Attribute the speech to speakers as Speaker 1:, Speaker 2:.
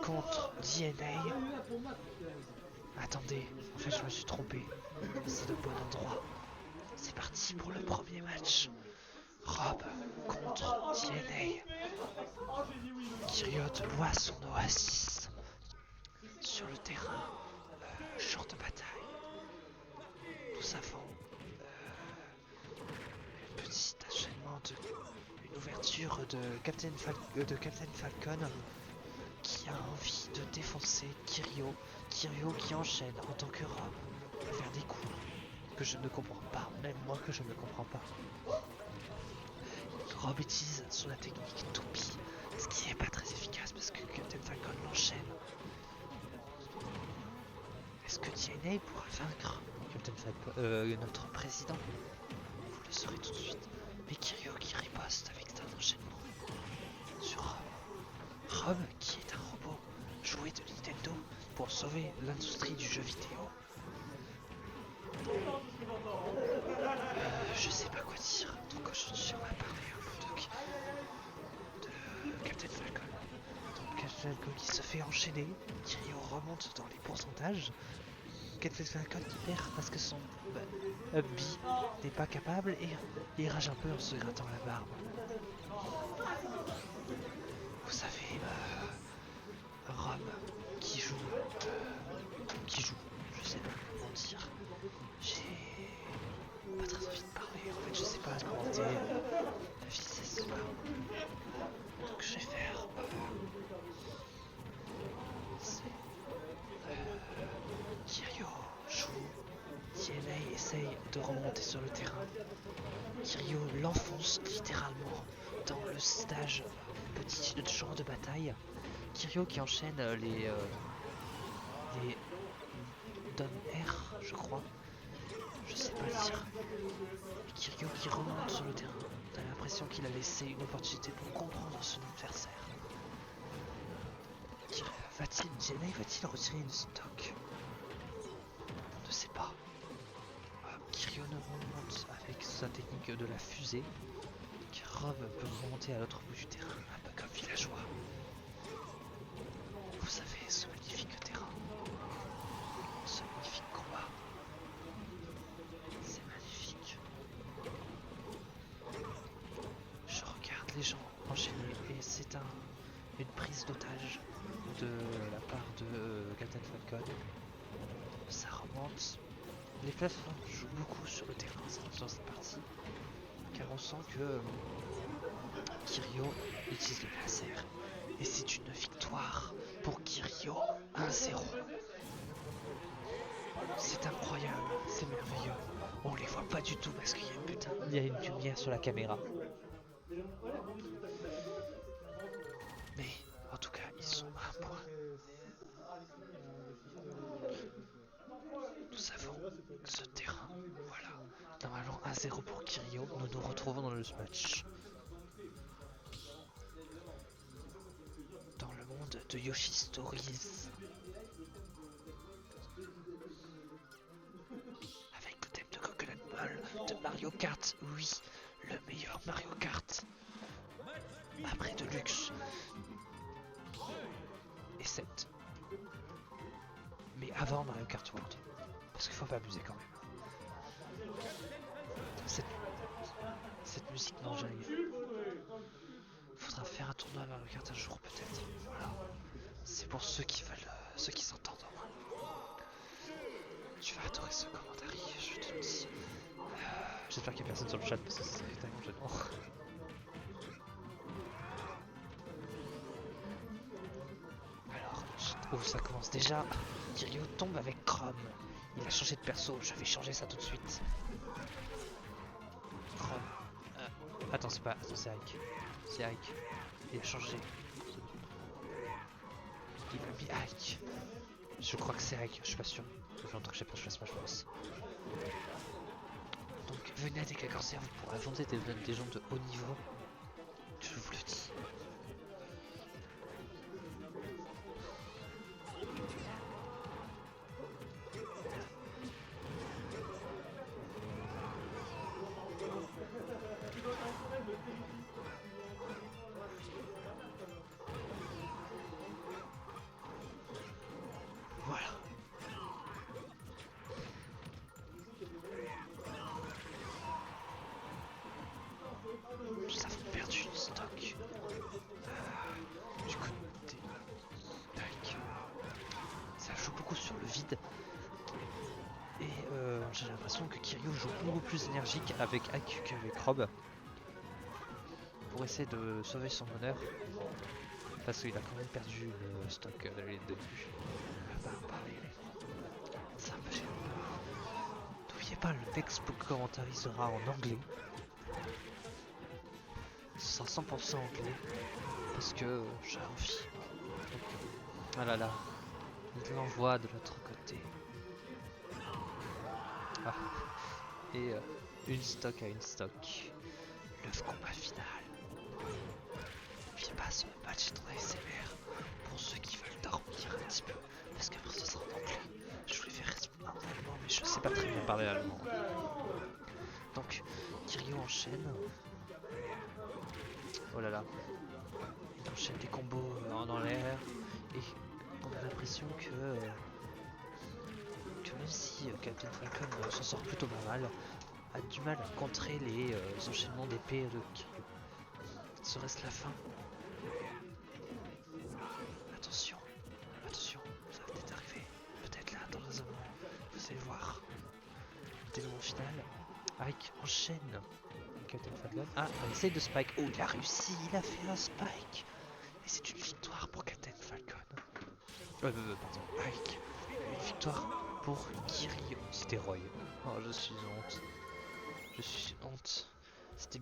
Speaker 1: contre DNA. Attendez, en fait je me suis trompé. C'est le bon endroit. C'est parti pour le premier match. Rob contre DNA. Kyrgios boit son oasis. Sur le terrain, champ de bataille. Nous avons un petit enchaînement une ouverture de Captain Falcon qui a envie de défoncer Kyrgios. Kyrgios qui enchaîne en tant que Rob pour faire des coups que je ne comprends pas, même moi que je ne comprends pas. Rob utilise sur la technique toupie, ce qui n'est pas très efficace parce que Captain Falcon l'enchaîne. Est-ce que DNA pourra vaincre Captain Falcon, notre président? Vous le saurez tout de suite. Mais Kyrgios qui riposte avec un enchaînement sur Rob. Rob qui est un robot jouet de Nintendo pour sauver l'industrie du jeu vidéo. Je sais pas quoi dire, donc aujourd'hui on va parler un peu de Captain Falcon. Donc Captain Falcon qui se fait enchaîner, Kyrgios remonte dans les pourcentages. Captain Falcon qui perd parce que son Upbeat n'est pas capable et il rage un peu en se grattant la barbe. Vous savez, Rob qui joue, je sais pas comment dire. J'ai pas très envie de parler, en fait je sais pas commenter la vie c'est ça. Donc je vais faire Kyrgios joue, DNA essaye de remonter sur le terrain. Kyrgios l'enfonce littéralement dans le stage petit champ de bataille. Kyrgios qui enchaîne les Don R, je crois. Je sais pas dire. Kyrgios qui remonte sur le terrain. T'as l'impression qu'il a laissé une opportunité pour comprendre son adversaire. DNA va-t-il retirer une stock? On ne sait pas. Kyrgios remonte avec sa technique de la fusée. Rob peut remonter à l'autre bout du terrain, un peu comme villageois. Vous savez, ce magnifique terrain, ce magnifique combat, c'est magnifique. Je regarde les gens enchaîner et c'est une prise d'otage de la part de Captain Falcon. Ça remonte. Les plateformes jouent beaucoup sur le terrain dans cette partie, car on sent que Kyrgios utilise le laser. Et c'est une victoire pour Kyrgios 1-0. C'est incroyable, c'est merveilleux. On les voit pas du tout parce qu'il y a une lumière sur la caméra. Mais en tout cas, ils sont à un point. Nous savons que ce terrain, voilà. Normalement 1-0 pour Kyrgios, nous nous retrouvons dans le match. Dans le monde de Yoshi Stories. Avec le thème de Coconut Ball, de Mario Kart, oui, le meilleur Mario Kart. Après Deluxe. Et 7. Mais avant Mario Kart World. Parce qu'il faut pas abuser quand même. Cette musique m'enjaille. Faudra faire un tournoi à Mario Kart un jour peut-être. Voilà. C'est pour ceux qui veulent, ceux qui s'entendent au moins. Tu vas adorer ce commentaire, je te le dis. J'espère qu'il n'y a personne sur le chat parce que c'est tellement gênant. Alors, oh ça commence déjà. Kyrgios tombe avec Chrome. Il a changé de perso, je vais changer ça tout de suite. Chrome. Attends, c'est pas. Attends, c'est Ike. C'est Ike. Il a changé. Il m'a mis Ike. Je crois que c'est Ike, je suis pas sûr. Ça fait longtemps que j'ai pas joué à Smash Bros. Donc venez à Décacorsaire, vous pourrez affronter des gens de haut niveau. Je vous le dis. l'impression que Kiryu joue beaucoup plus énergique avec Ike qu'avec Rob. Pour essayer de sauver son honneur. Parce qu'il a quand même perdu le stock dès le début. C'est un peu gênant. N'oubliez pas, le textbook commentary sera en anglais. Ce sera 100% anglais. Parce que j'ai envie. Ah là là. Il l'envoie de l'autre côté. Ah. Et une stock à une stock. Le combat final. N'oubliez pas ce match dans ASMR pour ceux qui veulent dormir un petit peu. Parce qu'après ce sera en anglais. Je voulais faire en allemand, mais je sais pas très bien parler allemand. Donc, Kiryu enchaîne. Oh là là. Il enchaîne des combos dans l'air. Et on a l'impression que même si Captain Falcon s'en sort plutôt pas mal, a du mal à contrer les enchaînements d'épée de Kiryu. Serait-ce la fin? Attention, attention, ça va peut-être arriver. Peut-être là, dans un moment, vous allez voir. Dénouement final. Ike enchaîne. Captain Falcon. Ah, on essaye de spike. Oh, il a réussi, il a fait un spike. Et c'est une victoire pour Captain Falcon. Pardon, Ike. Une victoire pour Kiryu. C'était Roy. Oh, je suis honte. Je suis honte. C'était